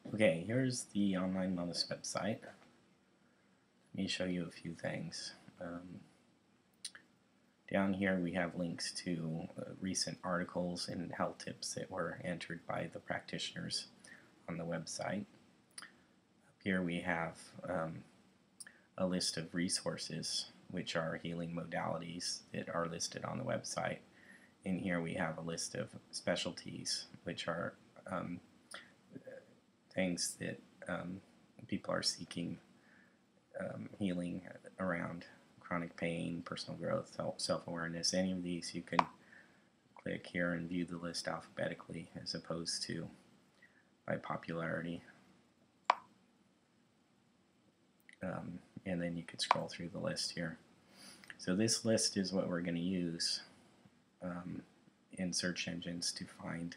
Okay, here's the online wellness website. Let me show you a few things. Down here we have links to recent articles and health tips that were entered by the practitioners on the website. Up here we have a list of resources, which are healing modalities that are listed on the website. In here we have a list of specialties, which are things that people are seeking healing around: chronic pain, personal growth, self-awareness. Any of these you can click here and view the list alphabetically as opposed to by popularity. And then you could scroll through the list here. So this list is what we're going to use in search engines to find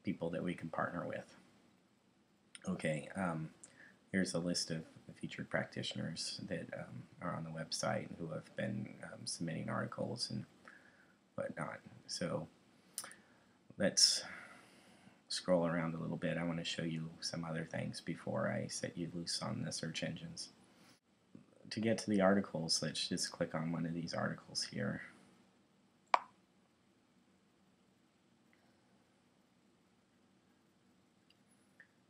people that we can partner with. Okay, here's a list of featured practitioners that are on the website who have been submitting articles and whatnot. So let's scroll around a little bit. I want to show you some other things before I set you loose on the search engines. To get to the articles, let's just click on one of these articles here.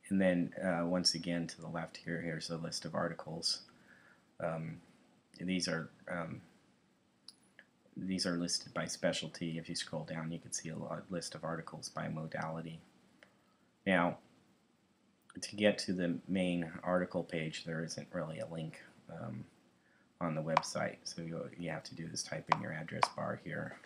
And then once again to the left here, here's a list of articles. These are listed by specialty. If you scroll down, you can see a list of articles by modality. Now, to get to the main article page, there isn't really a link on the website. So you have to do is type in your address bar here.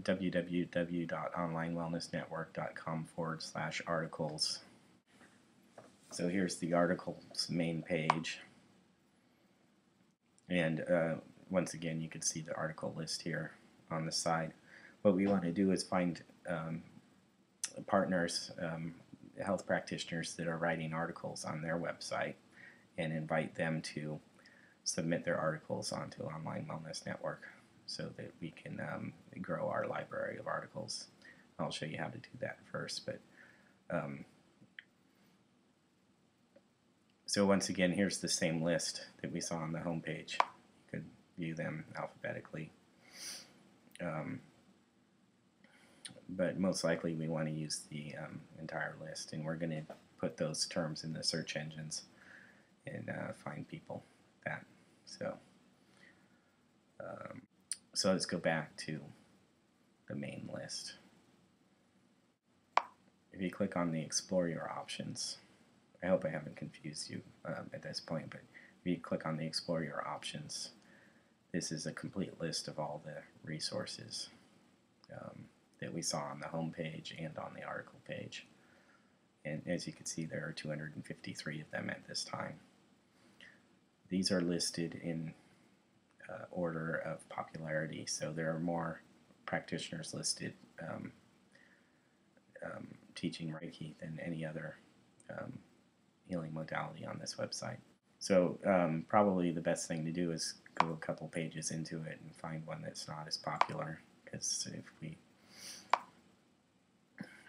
www.onlinewellnessnetwork.com/articles. So here's the article's main page. And once again, you can see the article list here on the side. What we want to do is find partners, health practitioners that are writing articles on their website, and invite them to submit their articles onto Online Wellness Network so that we can grow our library of articles. I'll show you how to do that first. But so once again, here's the same list that we saw on the home page. You could view them alphabetically. But most likely we want to use the entire list, and we're going to put those terms in the search engines and find people that. So let's go back to the main list. If you click on the Explore Your Options, I hope I haven't confused you at this point, but if you click on the Explore Your Options, this is a complete list of all the resources that we saw on the home page and on the article page. And as you can see, there are 253 of them at this time. These are listed in order of popularity, so there are more practitioners listed teaching Reiki than any other healing modality on this website. So probably the best thing to do is go a couple pages into it and find one that's not as popular, because if we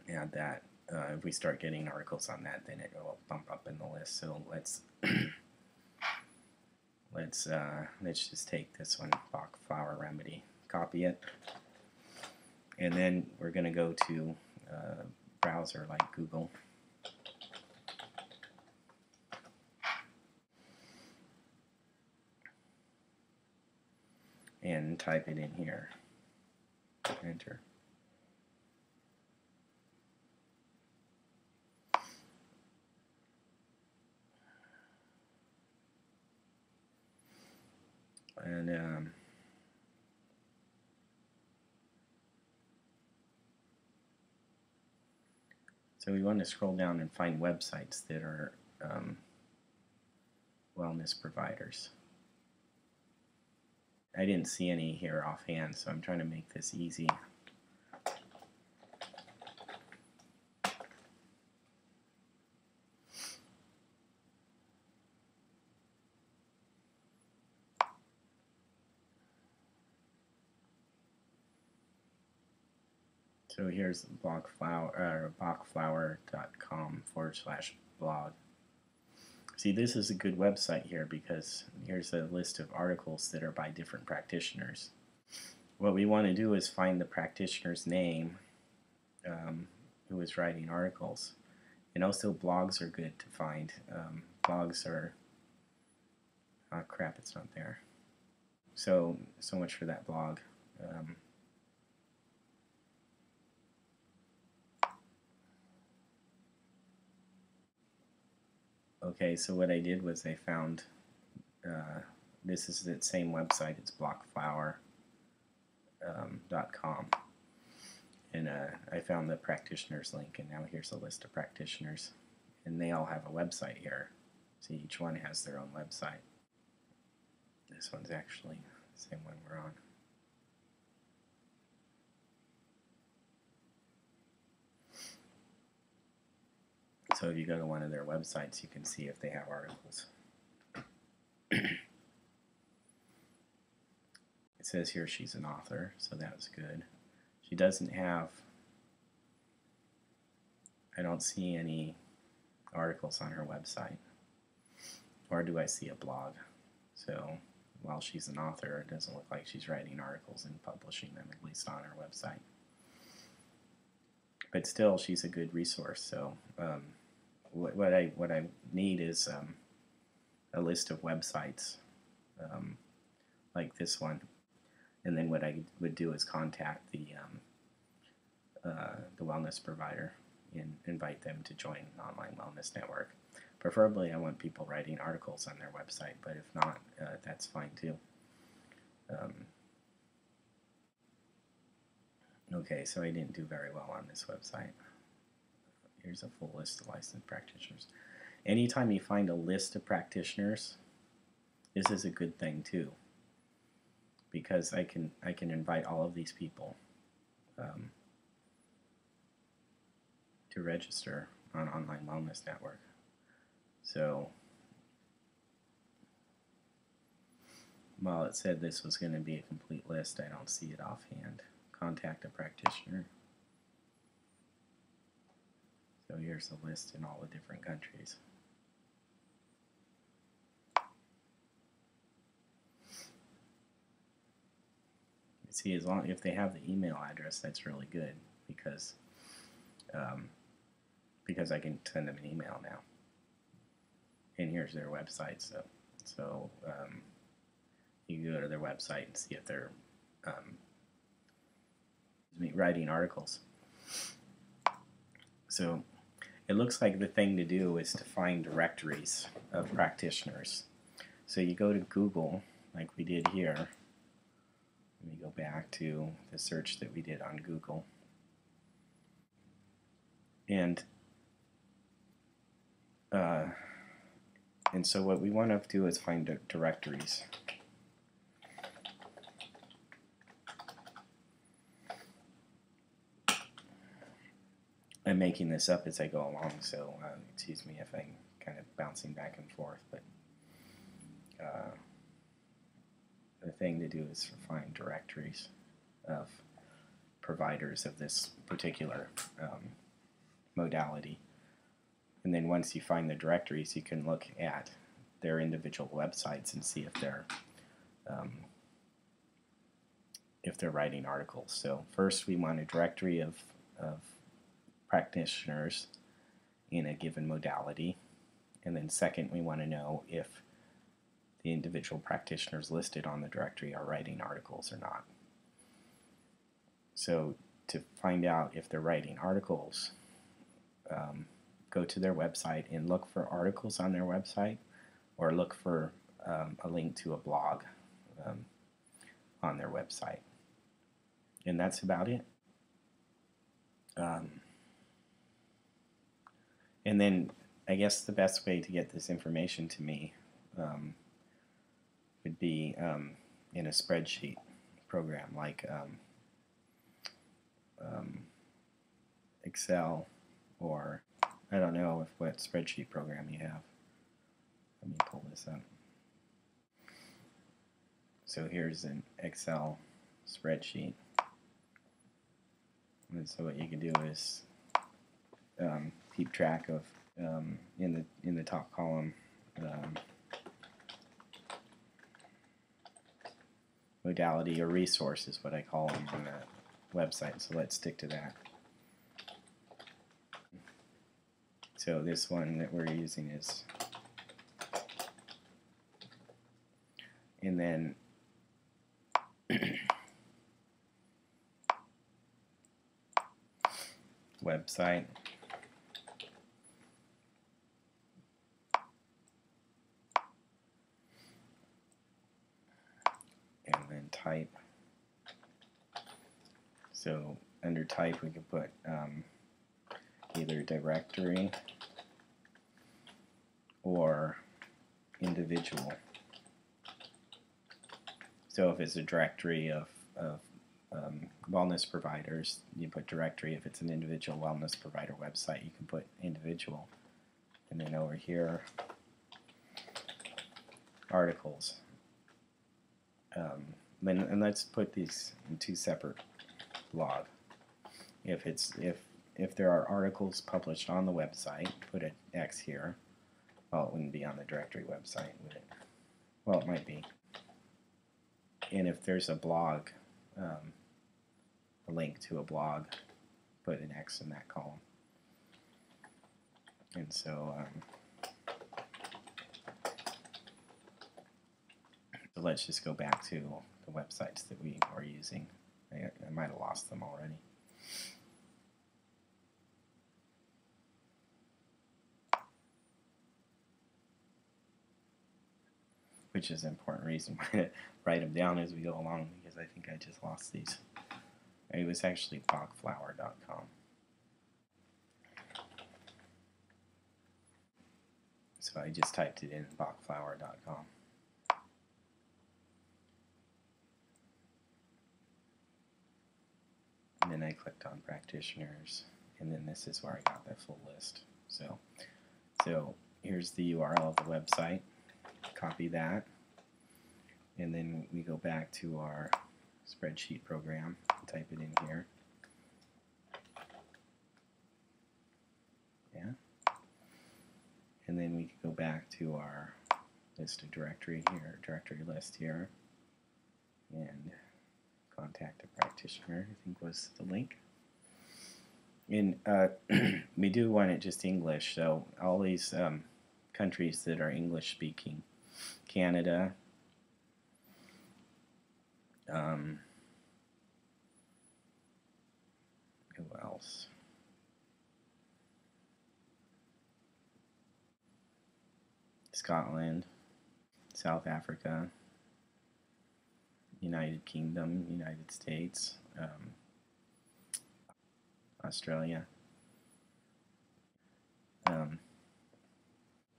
add that, if we start getting articles on that, then it will bump up in the list. So let's just take this one, Bach Flower Remedy, copy it, and then we're going to go to a browser like Google. And type it in here. Enter. And so we want to scroll down and find websites that are wellness providers. I didn't see any here offhand, so I'm trying to make this easy. So here's bachflower.com/blog. See, this is a good website here because here's a list of articles that are by different practitioners. What we want to do is find the practitioner's name who is writing articles. And also blogs are good to find. Blogs are, oh crap, it's not there. So much for that blog. Okay, so what I did was I found, this is the same website, it's blockflower.com. And I found the practitioners link, and now here's a list of practitioners. And they all have a website here. So each one has their own website. This one's actually the same one we're on. So if you go to one of their websites, you can see if they have articles. It says here she's an author, so that was good. She doesn't have, I don't see any articles on her website, or do I see a blog? So while she's an author, it doesn't look like she's writing articles and publishing them, at least on her website. But still, she's a good resource. So what I need is a list of websites like this one, and then what I would do is contact the wellness provider and invite them to join an online wellness network. Preferably, I want people writing articles on their website, but if not, that's fine too. Okay, so I didn't do very well on this website. Here's a full list of licensed practitioners. Anytime you find a list of practitioners, this is a good thing too, because I can invite all of these people to register on Online Wellness Network. So while it said this was going to be a complete list, I don't see it offhand. Contact a practitioner. So here's the list in all the different countries. See, if they have the email address, that's really good because I can send them an email now. And here's their website. So you can go to their website and see if they're writing articles. So it looks like the thing to do is to find directories of practitioners. So you go to Google, like we did here. Let me go back to the search that we did on Google. And so what we want to do is find directories. I'm making this up as I go along, so excuse me if I'm kind of bouncing back and forth, but the thing to do is find directories of providers of this particular modality. And then once you find the directories, you can look at their individual websites and see if they're writing articles. So first we want a directory of practitioners in a given modality, and then second we want to know if the individual practitioners listed on the directory are writing articles or not. So to find out if they're writing articles, go to their website and look for articles on their website, or look for a link to a blog on their website. And that's about it. And then I guess the best way to get this information to me would be in a spreadsheet program like Excel, or I don't know what spreadsheet program you have. Let me pull this up. So here's an Excel spreadsheet. And so what you can do is keep track of in the top column modality or resource is what I call them on the website. So let's stick to that. So this one that we're using is, and then website, and then type. So under type we can put either directory or individual. So if it's a directory of wellness providers, you put directory. If it's an individual wellness provider website, you can put individual. And then over here, articles. And let's put these in two separate blog. If there are articles published on the website, put an X here. Well, it wouldn't be on the directory website, would it? Well, it might be. And if there's a blog, a link to a blog, put an X in that column. And so, so let's just go back to the websites that we are using. I might have lost them already. Which is an important reason why to write them down as we go along, because I think I just lost these. It was actually bachflower.com. So I just typed it in bachflower.com. And then I clicked on practitioners, and then this is where I got the full list. So here's the URL of the website. Copy that, and then we go back to our spreadsheet program, type it in here. Yeah. And then we can go back to our list of directory here, directory list here, and contact a practitioner, I think was the link. And we do want it just English, so all these countries that are English speaking, Canada, who else? Scotland, South Africa, United Kingdom, United States, Australia.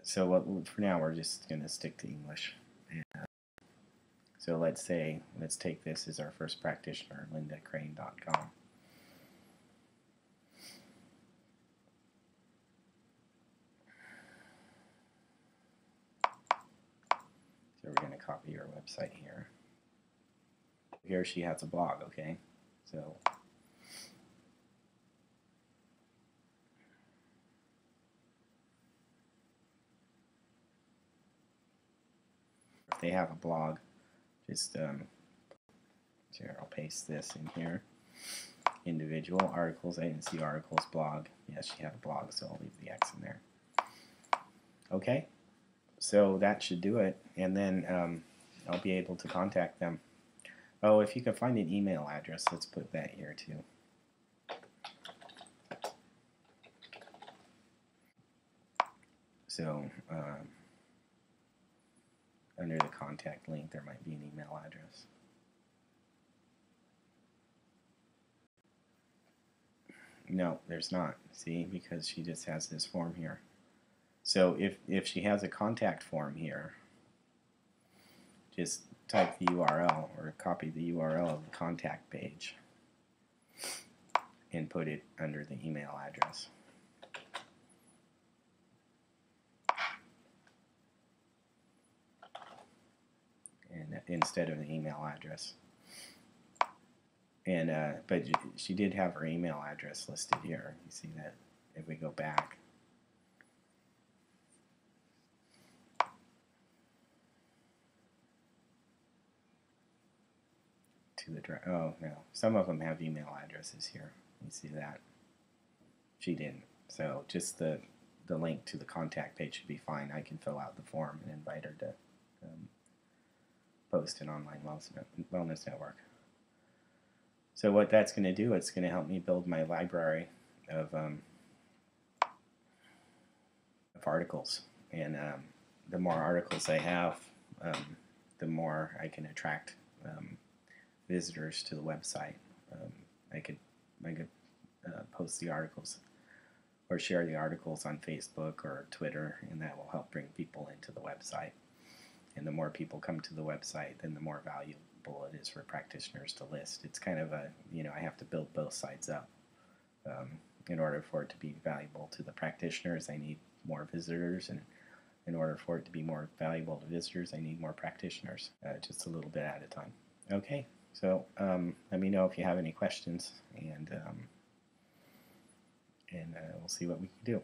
So for now we're just going to stick to English. So let's take this as our first practitioner, lindacrane.com. So we're going to copy our website here. Here she has a blog, okay? So if they have a blog, just here, I'll paste this in here. Individual articles, I didn't see articles, blog. Yes, she had a blog, so I'll leave the X in there. Okay, so that should do it, and then I'll be able to contact them. Oh, if you can find an email address, let's put that here too. So under the contact link, there might be an email address. No, there's not. See, because she just has this form here. So if she has a contact form here, just type the URL or copy the URL of the contact page and put it under the email address. And instead of the email address. And but she did have her email address listed here. You see that if we go back. To the drive. Oh no, some of them have email addresses here. You see that? She didn't. So just the link to the contact page should be fine. I can fill out the form and invite her to post an online wellness network. So what that's going to do, it's going to help me build my library of articles. And the more articles I have, the more I can attract visitors to the website. I could post the articles or share the articles on Facebook or Twitter, and that will help bring people into the website. And the more people come to the website, then the more valuable it is for practitioners to list. It's kind of a, I have to build both sides up. In order for it to be valuable to the practitioners, I need more visitors, and in order for it to be more valuable to visitors, I need more practitioners, just a little bit at a time. Okay, so let me know if you have any questions, and we'll see what we can do.